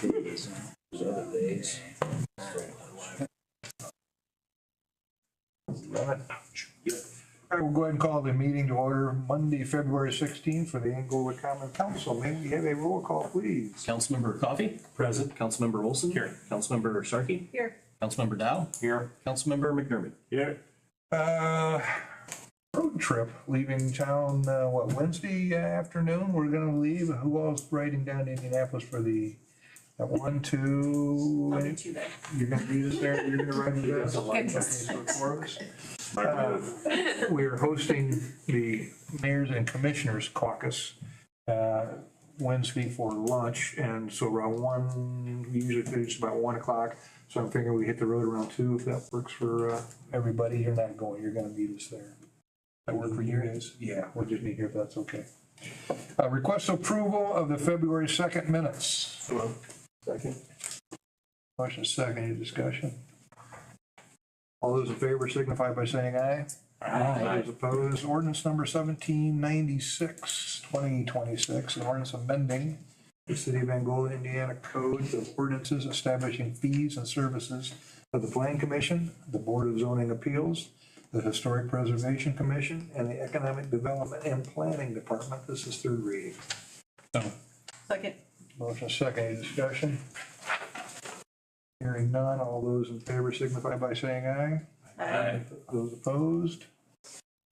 these other days. All right, we'll go ahead and call the meeting to order Monday, February 16th for the Angola Common Council. May we have a roll call, please? Councilmember Coffey? Present. Councilmember Olson? Here. Councilmember Starkey? Here. Councilmember Dow? Here. Councilmember McDermott? Here. Road trip, leaving town, Wednesday afternoon? We're gonna leave. Who else riding down to Indianapolis for the, that 1, 2? I'll meet you there. You're gonna meet us there? You're gonna ride with us? Okay, so it's 4 of us. We're hosting the Mayors and Commissioners Caucus Wednesday for lunch, and so around 1, we usually finish about 1 o'clock. So I'm figuring we hit the road around 2 if that works for everybody. You're not going, you're gonna meet us there. That work for you guys? Yeah, we'll just meet here if that's okay. Request approval of the February 2nd minutes. Hello. Second. Motion second, any discussion? All those in favor signify by saying aye. Aye. Those opposed, ordinance number 1796, 2026, an ordinance amending the City of Angola, Indiana Code of Ordinances establishing fees and services of the Plan Commission, the Board of Zoning Appeals, the Historic Preservation Commission, and the Economic Development and Planning Department. This is third reading. Second. Motion second, any discussion? Hearing none, all those in favor signify by saying aye. Aye. Those opposed?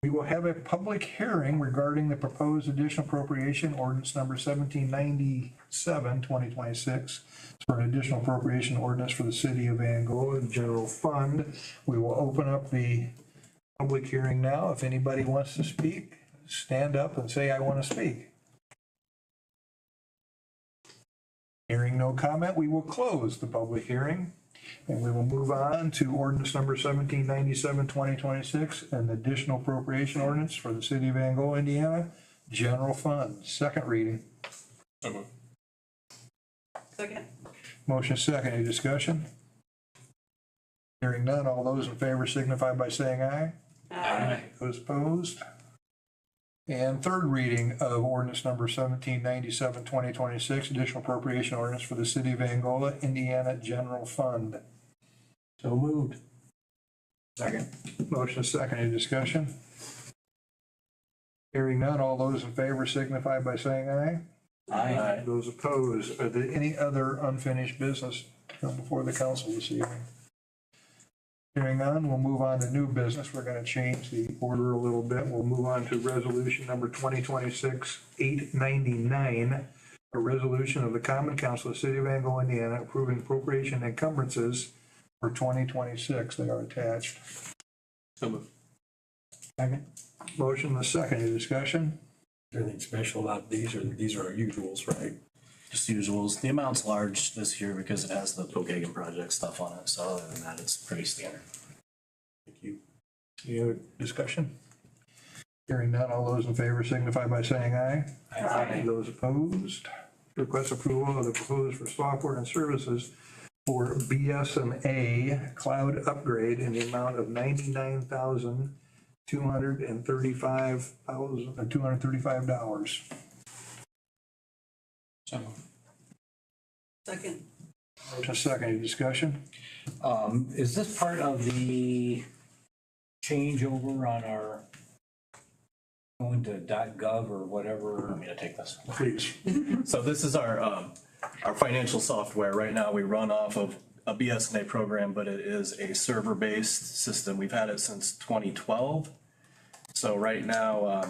We will have a public hearing regarding the proposed additional appropriation ordinance number 1797, 2026. For an additional appropriation ordinance for the City of Angola General Fund. We will open up the public hearing now. If anybody wants to speak, stand up and say, I want to speak. Hearing no comment, we will close the public hearing. And we will move on to ordinance number 1797, 2026, an additional appropriation ordinance for the City of Angola, Indiana, General Fund. Second reading. Second. Motion second. Any discussion? Hearing none, all those in favor signify by saying aye. Aye. Those opposed? And third reading of ordinance number 1797, 2026, additional appropriation ordinance for the City of Angola, Indiana General Fund. So moved. Second. Motion second. Any discussion? Hearing none, all those in favor signify by saying aye. Aye. Those opposed, are there any other unfinished business to come before the council this evening? Hearing none, we'll move on to new business. We're going to change the order a little bit. We'll move on to resolution number 2026-899, a resolution of the Common Council of the City of Angola, Indiana, approving appropriation encumbrances for 2026. They are attached. So moved. Second. Motion the second. Any discussion? Is there anything special about these, or these are our usuals, right? Just usuals. The amount's large this year because it has the Pokagon project stuff on it. So other than that, it's pretty standard. Thank you. Any other discussion? Hearing none, all those in favor signify by saying aye. Aye. Those opposed? Request approval of the proposed for software and services for BSNA cloud upgrade in the amount of $99,235. So moved. Second. Motion second, any discussion? Is this part of the changeover on our going to .gov or whatever? Want me to take this? Please. So this is our financial software. Right now, we run off of a BSNA program, but it is a server-based system. We've had it since 2012. So right now,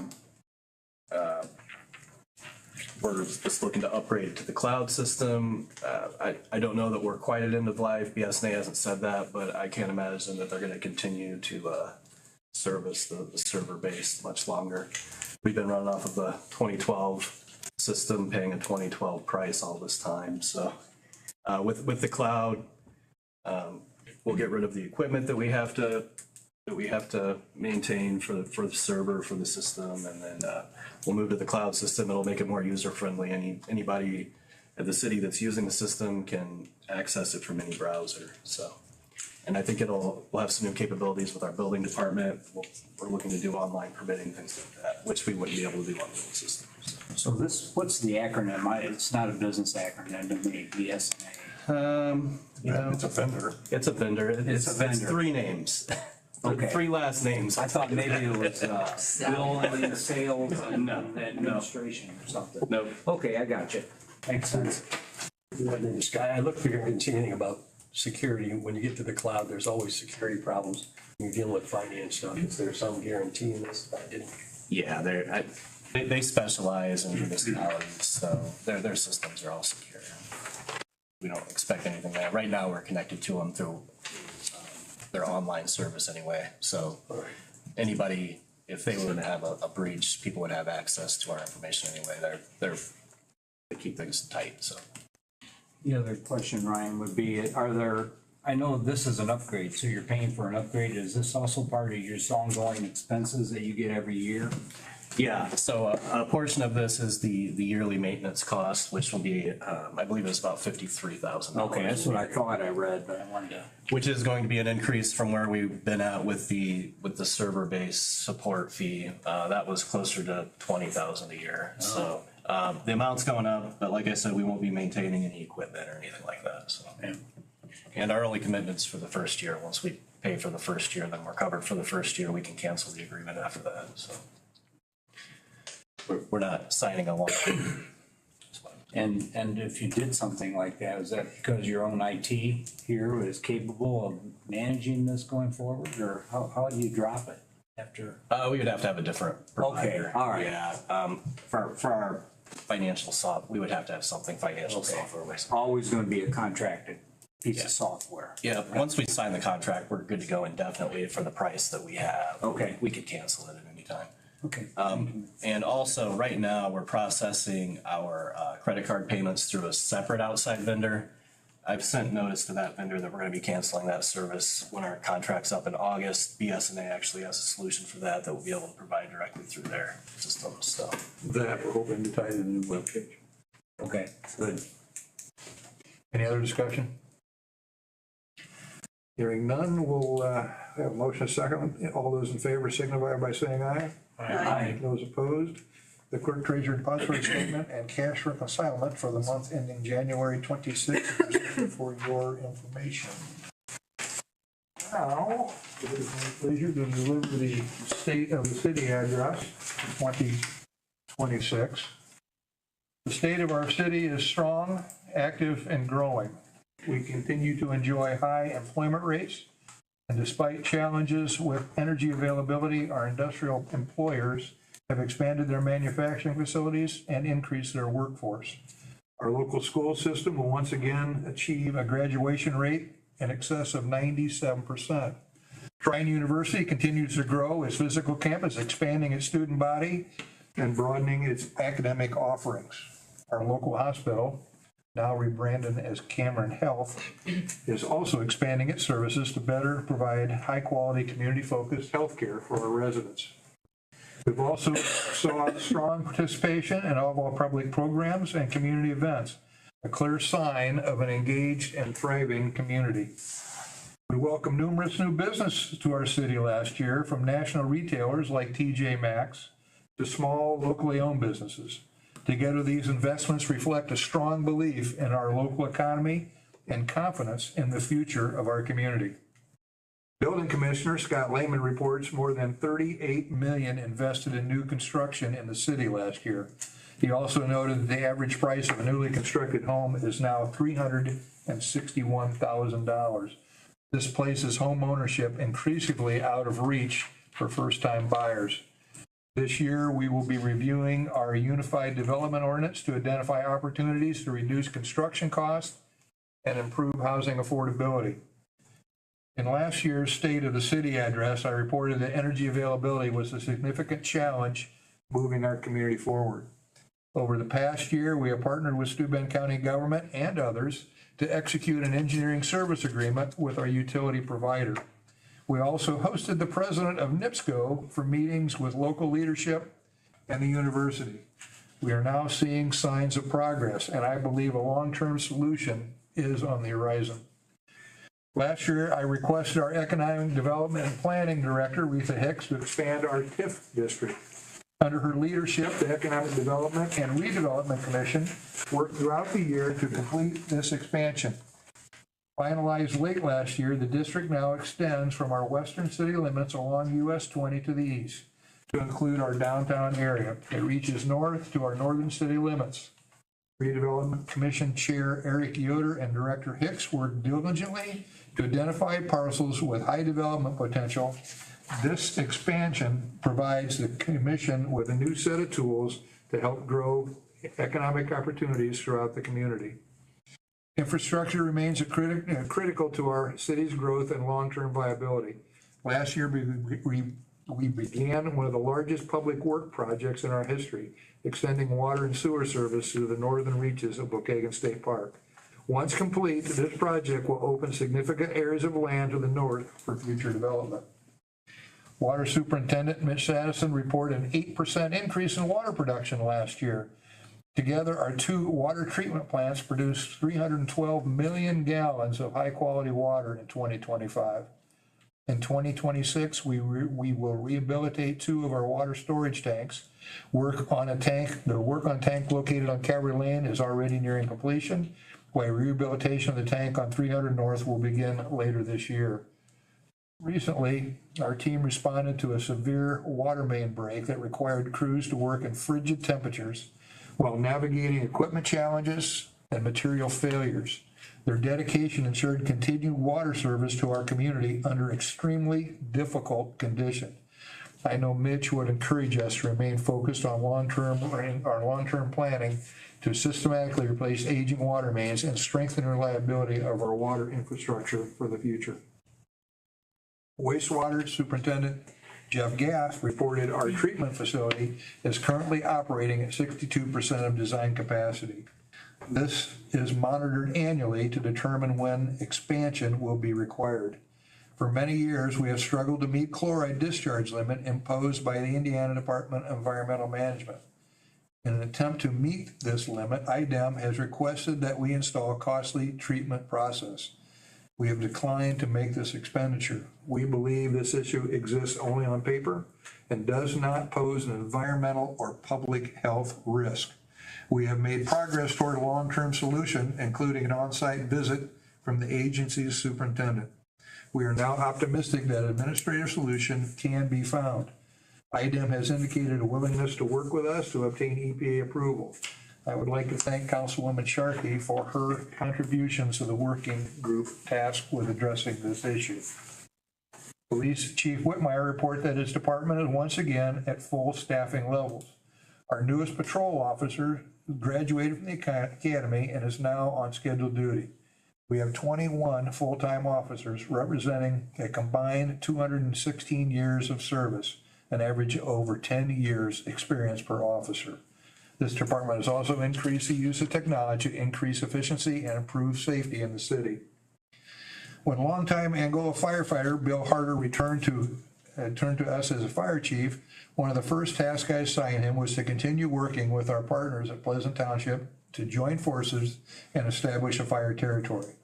we're just looking to upgrade it to the cloud system. I don't know that we're quite at end of life. BSNA hasn't said that, but I can't imagine that they're going to continue to service the server-based much longer. We've been running off of the 2012 system, paying a 2012 price all this time. So with the cloud, we'll get rid of the equipment that we have to maintain for the server, for the system, and then we'll move to the cloud system. It'll make it more user-friendly. Anybody at the city that's using the system can access it from any browser. So, and I think we'll have some new capabilities with our building department. We're looking to do online permitting, things like that, which we wouldn't be able to do on the old system. So this, what's the acronym? It's not a business acronym to me, BSNA. It's a vendor. It's a vendor. It's a vendor. It's 3 names. Okay. 3 last names. I thought maybe it was bill and sales and administration or something. Nope. Okay, I got you. Makes sense. This guy, I looked for your anything about security. When you get to the cloud, there's always security problems. When you're dealing with finance stuff. Is there some guarantee in this? I didn't. Yeah, they specialize in municipalities, so their systems are all secure. We don't expect anything there. Right now, we're connected to them through their online service anyway. So anybody, if they were to have a breach, people would have access to our information anyway. They keep things tight, so. The other question, Ryan, would be, I know this is an upgrade, so you're paying for an upgrade. Is this also part of your ongoing expenses that you get every year? Yeah, so a portion of this is the yearly maintenance cost, which will be, I believe it's about $53,000. Okay, that's what I thought I read, but I wanted to. Which is going to be an increase from where we've been at with the server-based support fee. That was closer to $20,000 a year. So the amount's going up, but like I said, we won't be maintaining any equipment or anything like that. So, Yeah. And our only commitments for the first year. Once we pay for the first year, then we're covered for the first year. We can cancel the agreement after that. So we're not signing a long. And if you did something like that, is that because your own IT here is capable of managing this going forward, or how do you drop it after? We would have to have a different provider. Okay, all right. Yeah, for our financial we would have to have something financial software. It's always going to be a contracted piece of software. Yeah, once we sign the contract, we're good to go indefinitely for the price that we have. Okay. We could cancel it at any time. Okay. And also, right now, we're processing our credit card payments through a separate outside vendor. I've sent notice to that vendor that we're going to be canceling that service when our contract's up in August. BSNA actually has a solution for that we'll be able to provide directly through their system. So That we're hoping to tie to the new webpage. Okay, good. Any other discussion? Hearing none, we'll have a motion second. All those in favor signify by saying aye. Aye. Those opposed? The clerk treasurer depository statement and cash reconciliation for the month ending January 26th for your information. Now, it is my pleasure to deliver the state of the city address 2026. The state of our city is strong, active, and growing. We continue to enjoy high employment rates, and despite challenges with energy availability, our industrial employers have expanded their manufacturing facilities and increased their workforce. Our local school system will once again achieve a graduation rate in excess of 97%. Trine University continues to grow its physical campus, expanding its student body and broadening its academic offerings. Our local hospital, now rebranded as Cameron Health, is also expanding its services to better provide high-quality, community-focused healthcare for our residents. We've also saw strong participation in all of our public programs and community events, a clear sign of an engaged and thriving community. We welcomed numerous new businesses to our city last year, from national retailers like TJ Maxx to small, locally owned businesses. Together, these investments reflect a strong belief in our local economy and confidence in the future of our community. Building Commissioner Scott Lehman reports more than $38 million invested in new construction in the city last year. He also noted that the average price of a newly constructed home is now $361,000. This places home ownership increasingly out of reach for first-time buyers. This year, we will be reviewing our Unified Development Ordinance to identify opportunities to reduce construction costs and improve housing affordability. In last year's State of the City address, I reported that energy availability was a significant challenge moving our community forward. Over the past year, we have partnered with Steuben County government and others to execute an engineering service agreement with our utility provider. We also hosted the president of NIPSCO for meetings with local leadership and the university. We are now seeing signs of progress, and I believe a long-term solution is on the horizon. Last year, I requested our Economic Development and Planning Director, Retha Hicks, to expand our TIF district. Under her leadership, the Economic Development and Redevelopment Commission worked throughout the year to complete this expansion. Finalized late last year, the district now extends from our western city limits along US 20 to the east to include our downtown area. It reaches north to our northern city limits. Redevelopment Commission Chair Eric Yoder and Director Hicks worked diligently to identify parcels with high development potential. This expansion provides the commission with a new set of tools to help grow economic opportunities throughout the community. Infrastructure remains critical to our city's growth and long-term viability. Last year, we began one of the largest public work projects in our history, extending water and sewer service to the northern reaches of Waukegan State Park. Once complete, this project will open significant areas of land to the north for future development. Water Superintendent Mitch Saddison reported an 8% increase in water production last year. Together, our two water treatment plants produced 312 million gallons of high-quality water in 2025. In 2026, we will rehabilitate two of our water storage tanks. The work on tank located on Calvary Lane is already nearing completion, while rehabilitation of the tank on 300 North will begin later this year. Recently, our team responded to a severe water main break that required crews to work in frigid temperatures while navigating equipment challenges and material failures. Their dedication ensured continued water service to our community under extremely difficult conditions. I know Mitch would encourage us to remain focused on long-term planning to systematically replace aging water mains and strengthen reliability of our water infrastructure for the future. Wastewater Superintendent Jeff Gaff reported our treatment facility is currently operating at 62% of design capacity. This is monitored annually to determine when expansion will be required. For many years, we have struggled to meet chloride discharge limit imposed by the Indiana Department of Environmental Management. In an attempt to meet this limit, IDEM has requested that we install a costly treatment process. We have declined to make this expenditure. We believe this issue exists only on paper and does not pose an environmental or public health risk. We have made progress toward a long-term solution, including an on-site visit from the agency's superintendent. We are now optimistic that an administrative solution can be found. IDEM has indicated a willingness to work with us to obtain EPA approval. I would like to thank Councilwoman Sharkey for her contributions to the working group tasked with addressing this issue. Police Chief Whitmire reported that his department is once again at full staffing levels. Our newest patrol officer graduated from the academy and is now on scheduled duty. We have 21 full-time officers representing a combined 216 years of service, an average of over 10 years experience per officer. This department has also increased the use of technology to increase efficiency and improve safety in the city. When longtime Angola firefighter Bill Harder returned to us as a fire chief, one of the first tasks I assigned him was to continue working with our partners at Pleasant Township to join forces and establish a fire territory.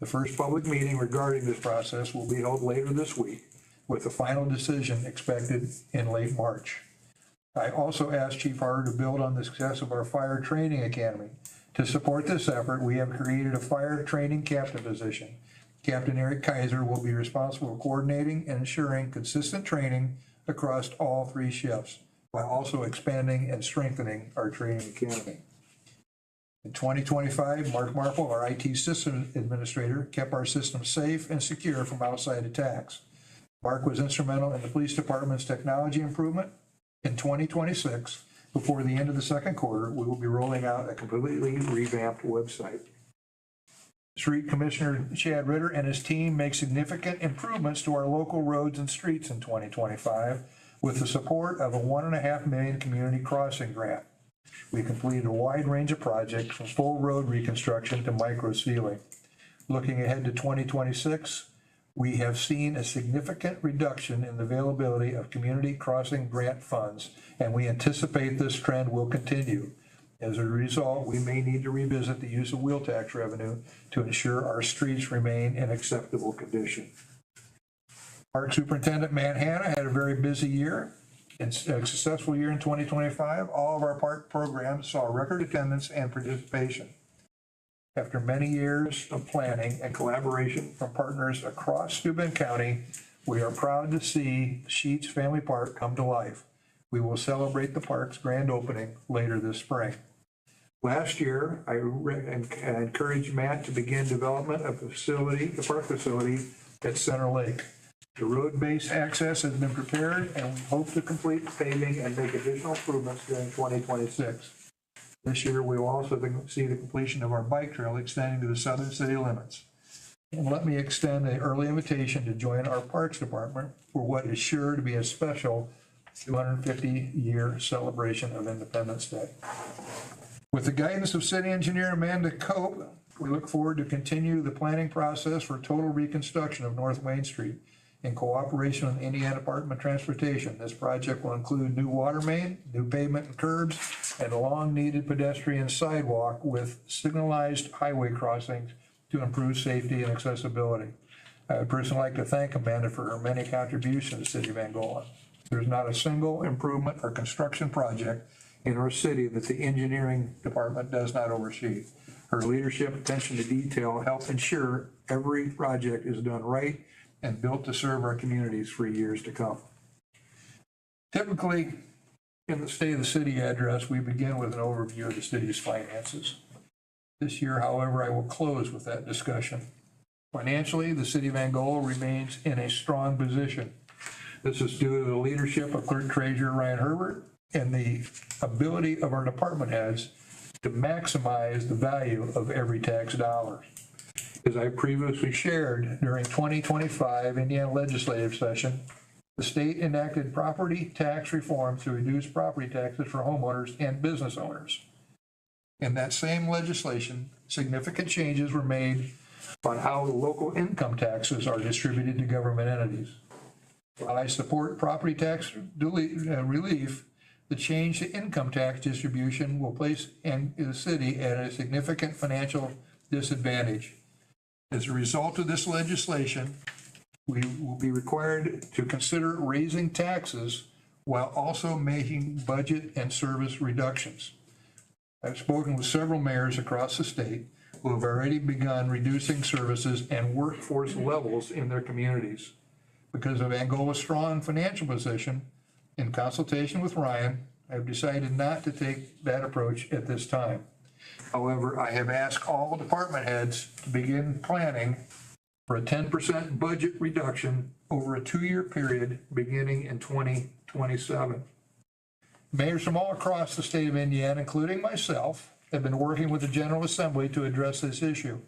The first public meeting regarding this process will be held later this week, with the final decision expected in late March. I also asked Chief Harder to build on the success of our Fire Training Academy. To support this effort, we have created a fire training captain position. Captain Eric Kaiser will be responsible for coordinating and ensuring consistent training across all three shifts, while also expanding and strengthening our training academy. In 2025, Mark Marple, our IT system administrator, kept our system safe and secure from outside attacks. Mark was instrumental in the police department's technology improvement. In 2026, before the end of the second quarter, we will be rolling out a completely revamped website. Street Commissioner Chad Ritter and his team make significant improvements to our local roads and streets in 2025 with the support of a $1.5 million community crossing grant. We completed a wide range of projects from full road reconstruction to micro sealing. Looking ahead to 2026, we have seen a significant reduction in the availability of community crossing grant funds, and we anticipate this trend will continue. As a result, we may need to revisit the use of wheel tax revenue to ensure our streets remain in acceptable condition. Park Superintendent Matt Hanna had a very busy year. In a successful year in 2025, all of our park programs saw record attendance and participation. After many years of planning and collaboration from partners across Steuben County, we are proud to see Sheets Family Park come to life. We will celebrate the park's grand opening later this spring. Last year, I encouraged Matt to begin development of the park facility at Center Lake. The road-based access has been prepared, and we hope to complete the paving and make additional improvements during 2026. This year, we will also see the completion of our bike trail extending to the southern city limits. And let me extend an early invitation to join our Parks Department for what is sure to be a special 250-year celebration of Independence Day. With the guidance of City Engineer Amanda Cope, we look forward to continue the planning process for total reconstruction of North Main Street in cooperation with Indiana Department of Transportation. This project will include new water main, new pavement and curbs, and a long-needed pedestrian sidewalk with signalized highway crossings to improve safety and accessibility. I would personally like to thank Amanda for her many contributions to the city of Angola. There's not a single improvement or construction project in our city that the engineering department does not oversee. Her leadership, attention to detail help ensure every project is done right and built to serve our communities for years to come. Typically, in the State of the City address, we begin with an overview of the city's finances. This year, however, I will close with that discussion. Financially, the city of Angola remains in a strong position. This is due to the leadership of Clerk Treasurer Ryan Herbert and the ability of our department heads to maximize the value of every tax dollar. As I previously shared, during 2025 Indiana legislative session, the state enacted property tax reform to reduce property taxes for homeowners and business owners. In that same legislation, significant changes were made on how the local income taxes are distributed to government entities. While I support property tax relief, the change to income tax distribution will place the city at a significant financial disadvantage. As a result of this legislation, we will be required to consider raising taxes while also making budget and service reductions. I've spoken with several mayors across the state who have already begun reducing services and workforce levels in their communities. Because of Angola's strong financial position, in consultation with Ryan, I've decided not to take that approach at this time. However, I have asked all department heads to begin planning for a 10% budget reduction over a 2-year period beginning in 2027. Mayors from all across the state of Indiana, including myself, have been working with the General Assembly to address this issue.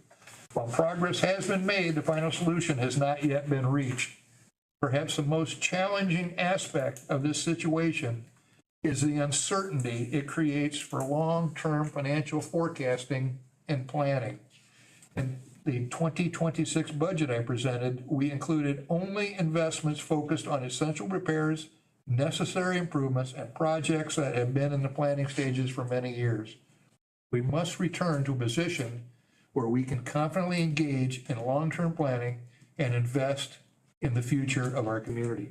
While progress has been made, the final solution has not yet been reached. Perhaps the most challenging aspect of this situation is the uncertainty it creates for long-term financial forecasting and planning. In the 2026 budget I presented, we included only investments focused on essential repairs, necessary improvements, and projects that have been in the planning stages for many years. We must return to a position where we can confidently engage in long-term planning and invest in the future of our community.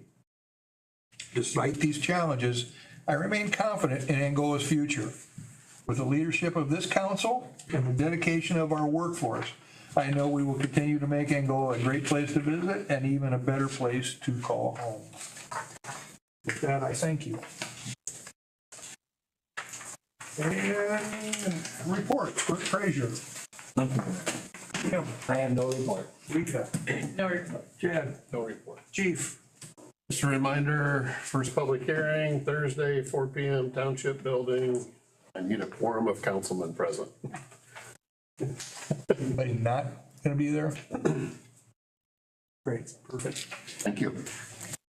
Despite these challenges, I remain confident in Angola's future. With the leadership of this council and the dedication of our workforce, I know we will continue to make Angola a great place to visit and even a better place to call home. With that, I thank you. And reports, Clerk Treasurer. Tim. I have no report. Rita. No report. Chad. No report. Chief. Just a reminder, first public hearing, Thursday, 4 PM, Township Building. I need a quorum of councilmen present. Anybody not going to be there? Great, perfect. Thank you.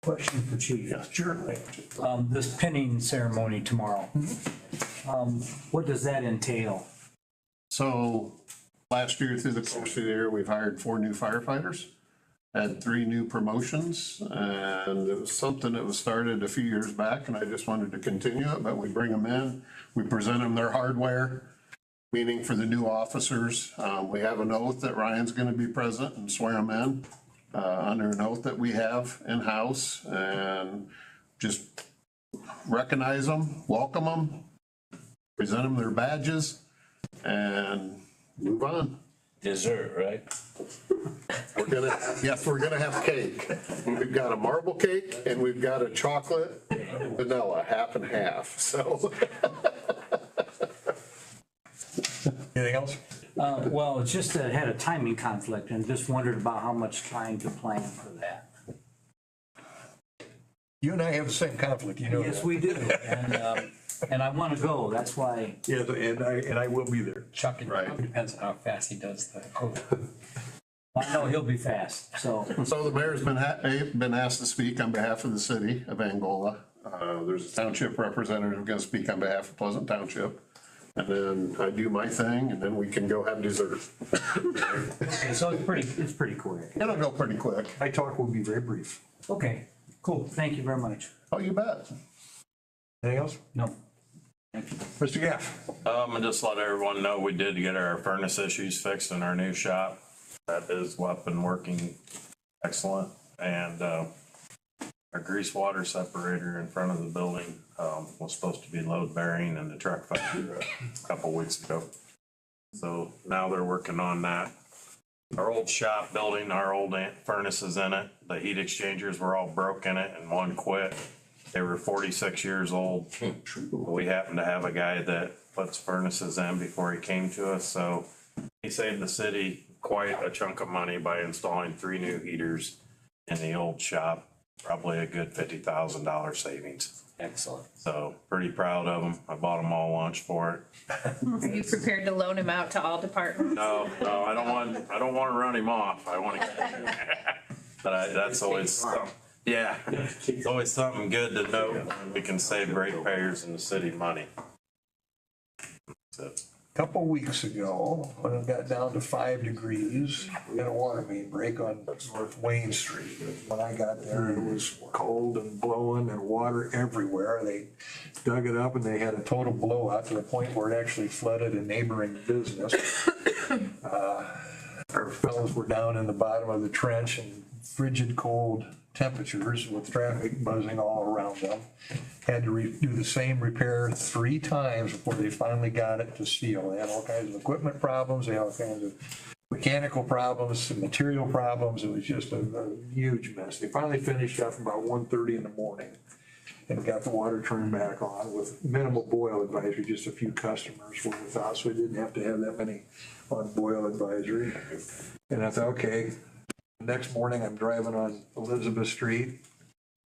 Question for Chief. Sure. This pinning ceremony tomorrow, what does that entail? So last year, through the course of the year, we've hired 4 new firefighters, had 3 new promotions, and it was something that was started a few years back, and I just wanted to continue it, but we bring them in, we present them their hardware, meaning for the new officers. We have an oath that Ryan's going to be present and swear them in under an oath that we have in-house, and just recognize them, welcome them, present them their badges, and move on. Dessert, right? We're gonna have cake. We've got a marble cake and we've got a chocolate vanilla, half and half, so. Anything else? Well, it's just that it had a timing conflict and just wondered about how much time to plan for that. You and I have the same conflict, you know that. Yes, we do, and I wanna go, that's why. Yeah, and I will be there. Chuck, it Right. depends on how fast he does the. I know he'll be fast, so. So the mayor's been asked to speak on behalf of the city of Angola. There's a township representative gonna speak on behalf of Pleasant Township. And then I do my thing and then we can go have dessert. So it's pretty quick. It'll go pretty quick. My talk will be very brief. Okay, cool, thank you very much. Oh, you bet. Anything else? No. Mr. Gaff? And just let everyone know, we did get our furnace issues fixed in our new shop. That is up and working excellent. And, our grease water separator in front of the building, was supposed to be load bearing and the truck fire a couple weeks ago. So now they're working on that. Our old shop building, our old furnaces in it, the heat exchangers were all broke in it and one quit. They were 46 years old. We happened to have a guy that puts furnaces in before he came to us, so he saved the city quite a chunk of money by installing 3 new heaters in the old shop. Probably a good $50,000 savings. Excellent. So pretty proud of him. I bought them all lunch for it. Are you prepared to loan him out to all departments? No, I don't want to run him off. I want to. But that's always something. Yeah, it's always something good to know. We can save ratepayers in the city money. So, Couple weeks ago, when it got down to 5 degrees, we had a water main break on North Wayne Street. When I got there, it was cold and blowing and water everywhere. They dug it up and they had a total blowout to the point where it actually flooded a neighboring business. Our fellows were down in the bottom of the trench in frigid cold temperatures with traffic buzzing all around them. Had to do the same repair 3 times before they finally got it to seal. They had all kinds of equipment problems, they had all kinds of mechanical problems, some material problems. It was just a huge mess. They finally finished up about 1:30 in the morning and got the water turned back on with minimal boil advisory. Just a few customers were without, so we didn't have to have that many on boil advisory. And I thought, okay. Next morning, I'm driving on Elizabeth Street,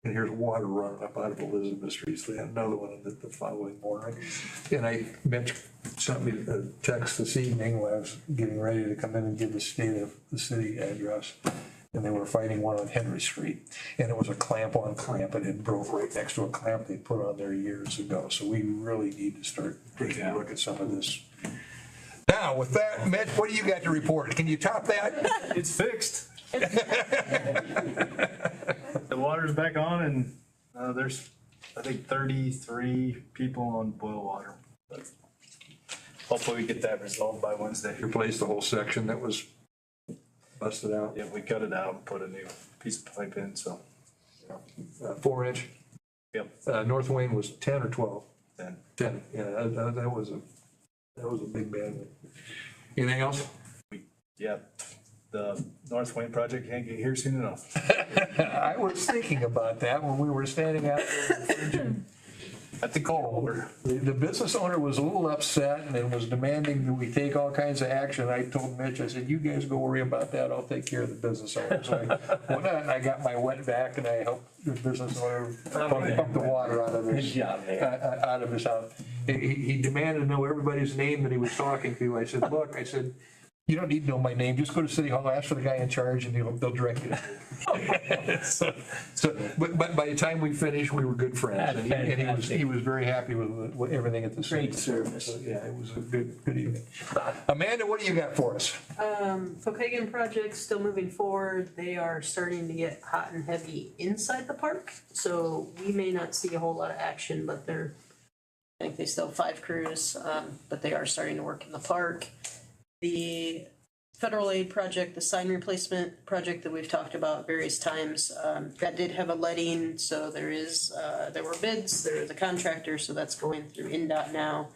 and here's water running up out of Elizabeth Street. So they had another one the following morning. And I sent me a text this evening when I was getting ready to come in and give the state of the city address. And they were fighting one on Henry Street. And it was a clamp on clamp, and it broke right next to a clamp they put on there years ago. So we really need to start taking a look at some of this. Now, with that, Mitch, what do you got to report? Can you top that? It's fixed. The water's back on and there's, I think, 33 people on boil water. But hopefully we get that resolved by Wednesday. Replace the whole section that was busted out. Yeah, we cut it out and put a new piece of pipe in, so. 4-inch. Yep. North Wayne was 10 or 12? Then 10, yeah, that was a big bad one. Anything else? yeah, the North Wayne project can't get here soon enough. I was thinking about that when we were standing out there at the cold. The business owner was a little upset and was demanding that we take all kinds of action. I told Mitch, I said, you guys go worry about that. I'll take care of the business owner. So I went out and I got my wet vac and I helped the business owner pump the water out of his, out of his house. He demanded to know everybody's name that he was talking to. I said, look, you don't need to know my name. Just go to City Hall, ask for the guy in charge, and they'll direct you. But by the time we finished, we were good friends, and he was very happy with everything at the city. Great service. So, yeah, it was a good evening. Amanda, what do you got for us? Pokagon project still moving forward. They are starting to get hot and heavy inside the park, so we may not see a whole lot of action, but I think they still have 5 crews, but they are starting to work in the park. The federal aid project, the sign replacement project that we've talked about various times, that did have a letting, so there were bids, there is a contractor, so that's going through NDOT now.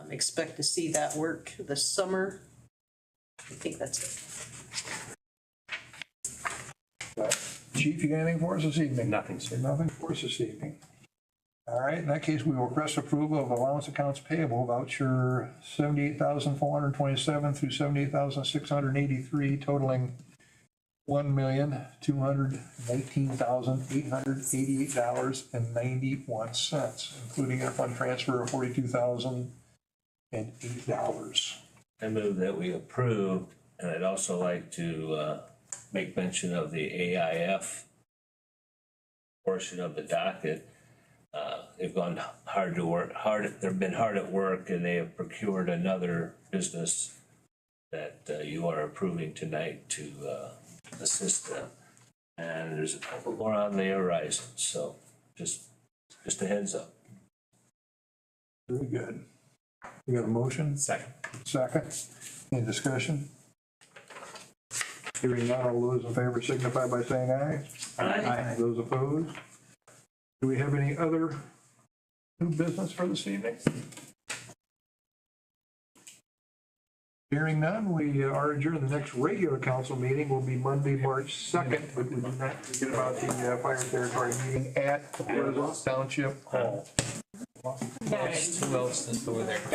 Expect to see that work this summer. I think that's it. Chief, you got anything for us this evening? Nothing, sir. Nothing for us this evening. All right, in that case, we will request approval of allowance accounts payable voucher 78,427 through 78,683 totaling $1,219,888.91, including a fund transfer of $42,008. I move that we approve, and I'd also like to make mention of the AIF portion of the docket. They've gone they've been hard at work, and they have procured another business that you are approving tonight to assist them. And there's a couple more on the horizon, so just a heads up. Very good. We got a motion? Second. Second. Any discussion? Hearing none, all those in favor signify by saying aye. Aye. Those opposed? Do we have any other new business for this evening? Hearing none, we are adjourned. The next regular council meeting will be Monday, March 2nd, but we do not forget about the fire territory meeting at the Pleasant Township Hall. Who else is over there?